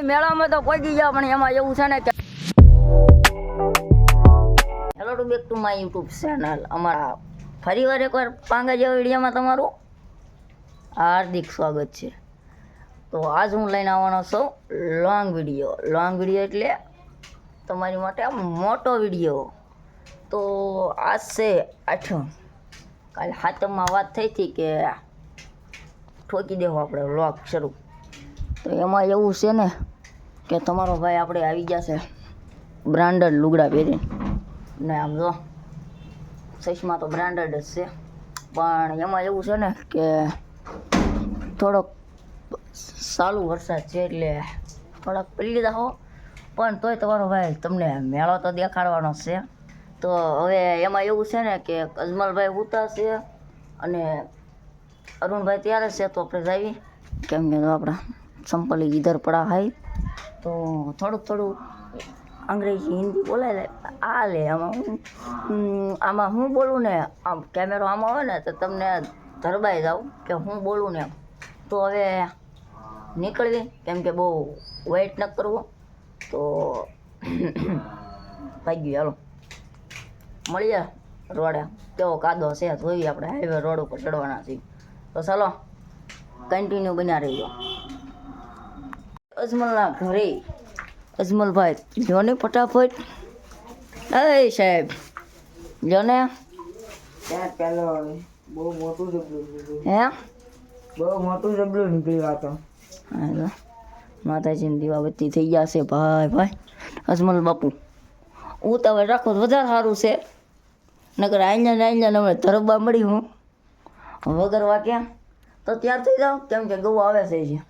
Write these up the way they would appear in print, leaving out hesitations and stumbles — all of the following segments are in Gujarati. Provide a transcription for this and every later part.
મેળામાં તો પહોંચી ગયા પણ એમાં એવું છે ને કે hello to back to my YouTube channel અમારા ફરીવાર એકવાર પાંગા જેવા વિડીયોમાં તમારું હાર્દિક સ્વાગત છે. તો આજ હું લઈને આવવાનો છું લોંગ વિડીયો એટલે તમારી માટે મોટો વિડીયો. તો આજ છે 8મ, કાલે 7મમાં વાત થઈ હતી કે ઠોકી દેવું આપણે વ્લોગ શરૂ. તો એમાં એવું છે ને કે તમારો ભાઈ આપણે આવી ગયા છે બ્રાન્ડેડ લુગડા પહેરીને, ને આમ જો સચમાં તો બ્રાન્ડેડ જ છે, પણ એમાં એવું છે ને કે થોડોક ચાલુ વરસાદ છે એટલે થોડાક પલળી જાઓ, પણ તોય તમારો ભાઈ તમને મેળો તો દેખાડવાનો છે. તો હવે એમાં એવું છે ને કે અજમલભાઈ ઉતા છે અને અરુણભાઈ ત્યારે છે, તો આપણે જાવી કેમ કે આપણા સંપલ ઇધર પડા હાઈ, તો થોડું અંગ્રેજી હિન્દી બોલાય લે આ લે. આમાં હું બોલું ને, આમ કેમેરો આમાં હોય ને તો તમને ધરબાઈ જાવ કે હું બોલું ને એમ. તો હવે નીકળવી કેમ કે બહુ વેઇટ ન કરવો. તો ભાઈ ગયું, હાલો મળીએ રોડે. કેવો કાદો છે જોઈએ, આપણે હાઈવે રોડ ઉપર ચડવાના છીએ. તો ચાલો કન્ટિન્યુ બન્યા રહીજો. અજમલના ઘરે અજમલભાઈ જો ને ફટાફટ. એ સાહેબ જો ને, બહુ મોટું જબલું હે બહુ મોટું જબલું નીકળ્યું તો. હા માતાજીની દીવાબત્તી થઈ ગયા છે ભાઈ. અજમલ બાપુ ઉતાવળ રાખો તો વધારે સારું છે, નકર આઈના હવે ધરબા મળી હું વગર વાક્યા તો ત્યાર થઈ જાઓ કેમ કે ગવો આવે છે.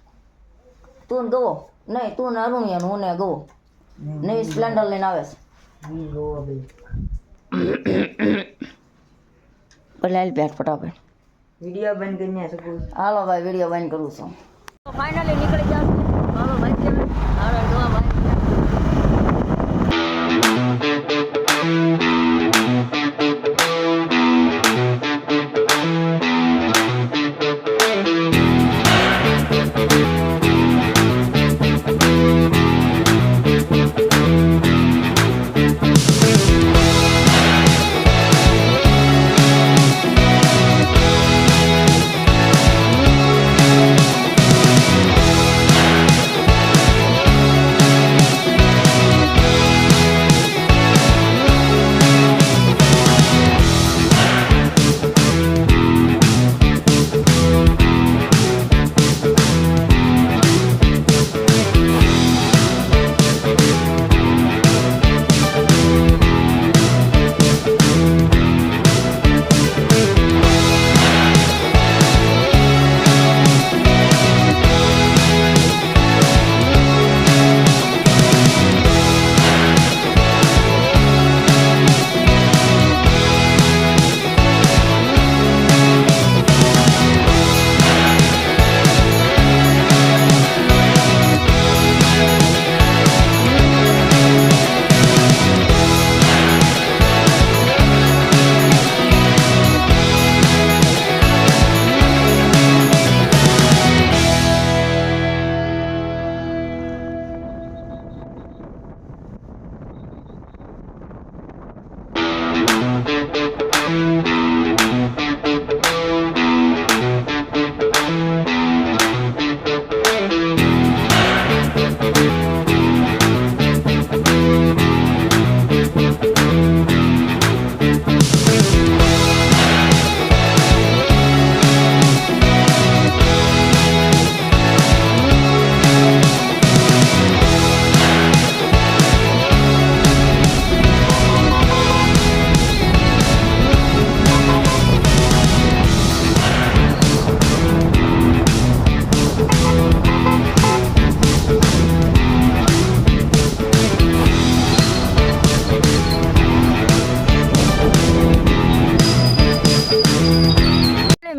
તું ને ગવો નહીં, તું ને અરુણિયા હું ને ગવો નવી સ્પ્લેન્ડર લઈને આવે છે. એટલે હાલ પેટ ફટાફટ વિડીયો બંધ કરીને શકું. હાલો ભાઈ વિડીયો બંધ કરું છું. તો ફાઇનલી નીકળી જાવ. હાલો ભાઈ હાલો જોવા ભાઈ.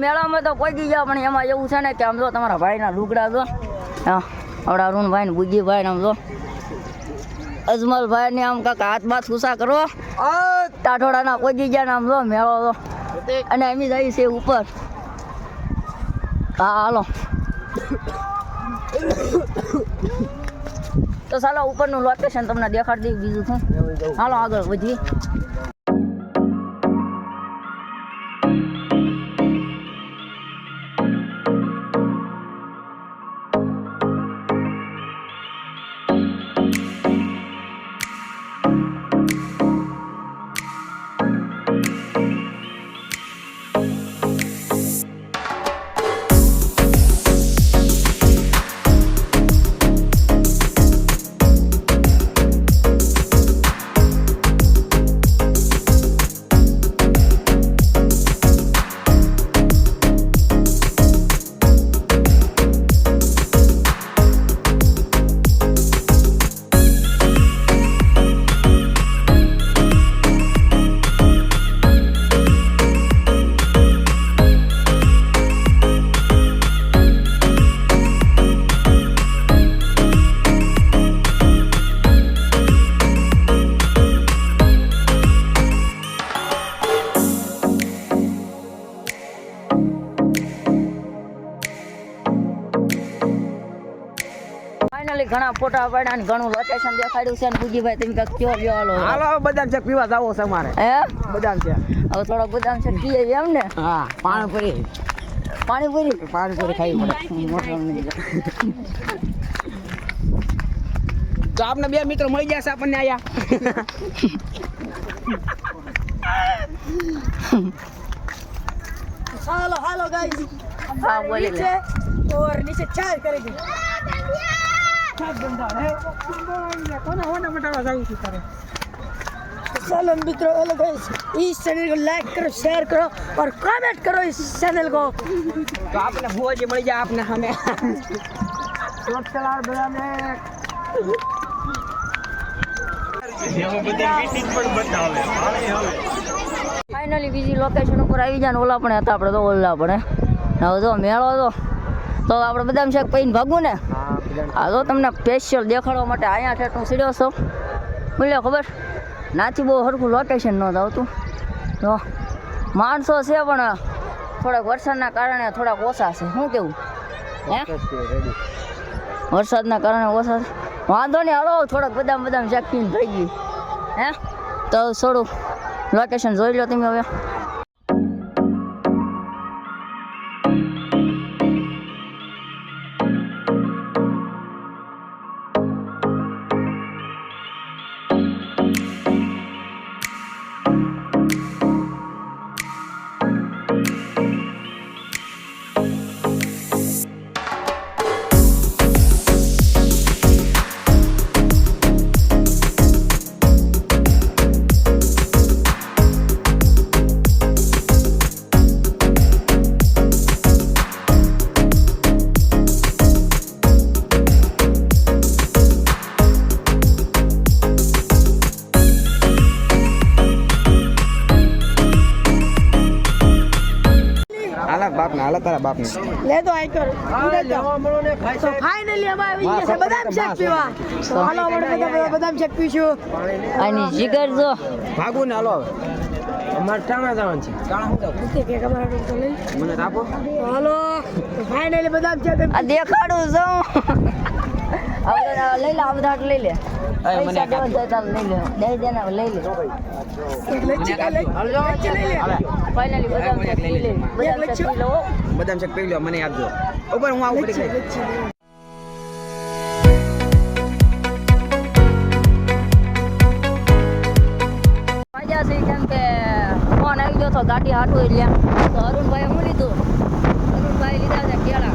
મેળામાં તો પહોંચી ગયા પણ એમાં એવું છે ને કે આમ જો તમારા ભાઈના લુગડા જો, હા આપણા અરુણભાઈ ને બુજીભાઈ ને આમ જો અજમલભાઈ ને આમ કાંક હાથ બાથ ખુશા કરો. ટાઠોડાના પહોંચી ગયા ને આમ જો મેળો જો, અને એમ જાય છે ઉપર. હા હાલો તો ચાલો ઉપરનું લોકેશન તમને દેખાડી દઈએ બીજું શું હાલો આગળ વધીએ ફાઇનલી ઘણા ફોટા પાડ્યા અને ઘણું લોકેશન દેખાડ્યું છે અને ગુજીભાઈ તમે કાંઈક કયો લ્યો હાલો હાલો બદામ શેક પીવા જાવો છે અમારે હે બદામ શેક હવે થોડોક બદામ છે પીએ એમ ને હા પાણીપુરી પાણીપુરી ખાઈ પડે મોટો નહીં તો આપને બે મિત્રો મળી જશે આપણને આયા हेलो हेलो गाइस હા બોલી લે और नीचे चाय करेंगे चलो मित्रों हेलो गाइस इस चैनल को लाइक करो शेयर करो और कमेंट करो इस चैनल को તો આપને ભોજી મળી જાય આપને સામે શોટ ચલાવ બદામ ફાઇનલી બીજી લોકેશન ઉપર આવી જાય ને ઓલા પણ હતા આપણે તો ઓલા પણ હવે જો મેળો તો આપણે બદામ શેક પૈને ભાગવું ને આ તો તમને સ્પેશિયલ દેખાડવા માટે અહીંયા ઠેઠ હું સીડ્યો છું બોલ્યો ખબર નાથી બહુ સરખું લોકેશન નહોતું આવતું તો માણસો છે પણ થોડાક વરસાદના કારણે થોડાક ઓછા છે શું કેવું હે વરસાદના કારણે ઓછા છે વાંધો નહીં હાલો થોડાક બદામ શેક પીને થઈ ગયું હે તો થોડું લોકેશન જોઈ લો તમે હવે હાલા તારા બાપને ले दो आई कर तो फाइनली हम આવી ગયા છે બદામ શેક પીવા તો હાલો આપણે બદામ શેક પીશું આની જીગર જો ભાગું ને હાલો અમારે ટાણા જવાનું છે ટાણા શું તે કે ખબર તો લઈ મને આપો હાલો ફાઇનલી બદામ શેક આ દેખાડું છું હવે લઈ લે આ બધા લઈ લે પૈસા દેવા જતા લઈ લે દઈ દે ને લઈ લે ફાઇનલી બદામ શેક પી લે બદામ શેક પી લો બદામ શેક પી લો મને આપજો ઉપર હું આવું પડી મજા છે કેમ કે ફોન આવી ગયો તો ગાડી હાટું એટલે તો અરુણભાઈ હું લીધું અરુણભાઈ લીધા છે કેળા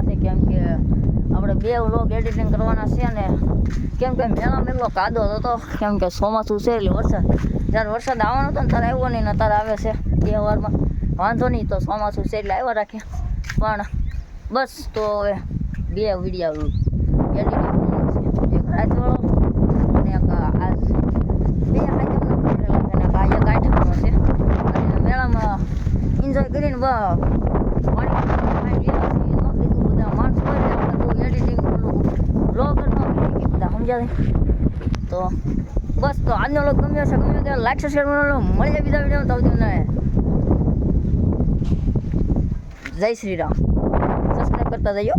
છે, કેમ કે આપણે 2 વ્લોગ એડિટિંગ કરવાના છે ને કેમ કે મેળામાં એટલો કાદો હતો, કેમ કે ચોમાસું છે એટલે વરસાદ જ્યારે વરસાદ આવવાનો હતો ને ત્યારે આવ્યો નહીં ને અત્યારે આવે છે 2 વારમાં. વાંધો નહીં, તો ચોમાસું છે એટલે આવ્યા રાખે. પણ બસ તો હવે 2 વિડીયો એડિટિંગ કરવાનું છે, એક રાતવાળો અને એક આજ 2 હાજમનો કરેલા છે અને એક આઠમનો છે. અને મેળામાં એન્જોય કરીને બધા માણસો હોય એટલે આપણે બહુ એડિટિંગ વ્લોગ ન કરી કે બધા સમજાય. તો બસ તો આજનો વ્લોગ ગમ્યો છે, ગમ્યો તો લાઈક સબસ્ક્રાઈબ કરવાનું. મળી જાય બીજા વિડીયોમાં. તો તમને જય શ્રી રામ. સબસ્ક્રાઈબ કરતા જજો.